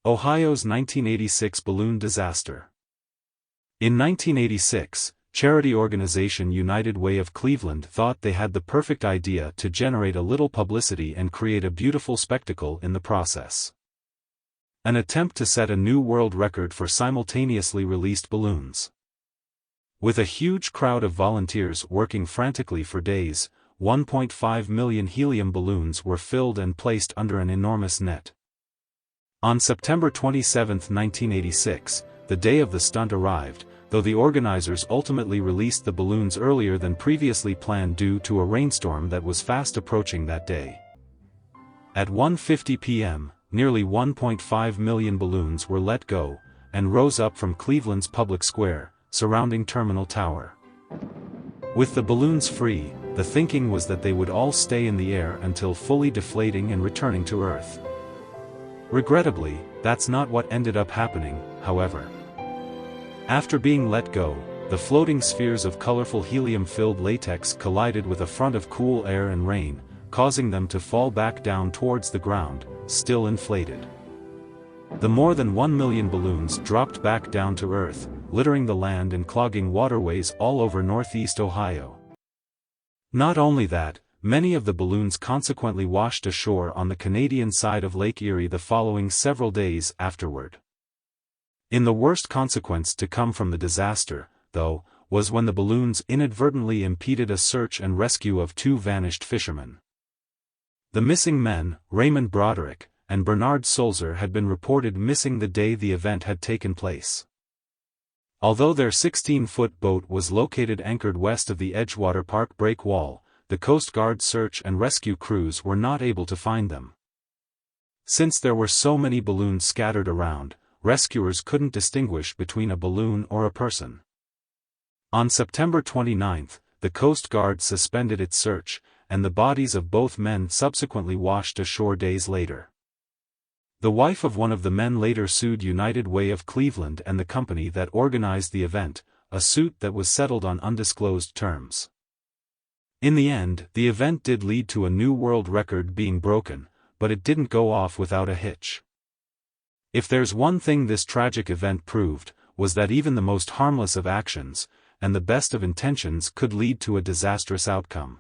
Ohio's 1986 balloon disaster. In 1986, charity organization United Way of Cleveland thought they had the perfect idea to generate a little publicity and create a beautiful spectacle in the process. An attempt to set a new world record for simultaneously released balloons. With a huge crowd of volunteers working frantically for days, 1.5 million helium balloons were filled and placed under an enormous net. On September 27, 1986, the day of the stunt arrived, though the organizers ultimately released the balloons earlier than previously planned due to a rainstorm that was fast approaching that day. At 1:50 p.m., nearly 1.5 million balloons were let go, and rose up from Cleveland's public square, surrounding Terminal Tower. With the balloons free, the thinking was that they would all stay in the air until fully deflating and returning to Earth. Regrettably, that's not what ended up happening, however. After being let go, the floating spheres of colorful helium-filled latex collided with a front of cool air and rain, causing them to fall back down towards the ground, still inflated. The more than 1 million balloons dropped back down to Earth, littering the land and clogging waterways all over northeast Ohio. Not only that, many of the balloons consequently washed ashore on the Canadian side of Lake Erie the following several days afterward. In the worst consequence to come from the disaster, though, was when the balloons inadvertently impeded a search and rescue of 2 vanished fishermen. The missing men, Raymond Broderick and Bernard Sulzer, had been reported missing the day the event had taken place. Although their 16-foot boat was located anchored west of the Edgewater Park break wall, the Coast Guard search and rescue crews were not able to find them. Since there were so many balloons scattered around, rescuers couldn't distinguish between a balloon or a person. On September 29, the Coast Guard suspended its search, and the bodies of both men subsequently washed ashore days later. The wife of one of the men later sued United Way of Cleveland and the company that organized the event, a suit that was settled on undisclosed terms. In the end, the event did lead to a new world record being broken, but it didn't go off without a hitch. If there's one thing this tragic event proved, was that even the most harmless of actions, and the best of intentions could lead to a disastrous outcome.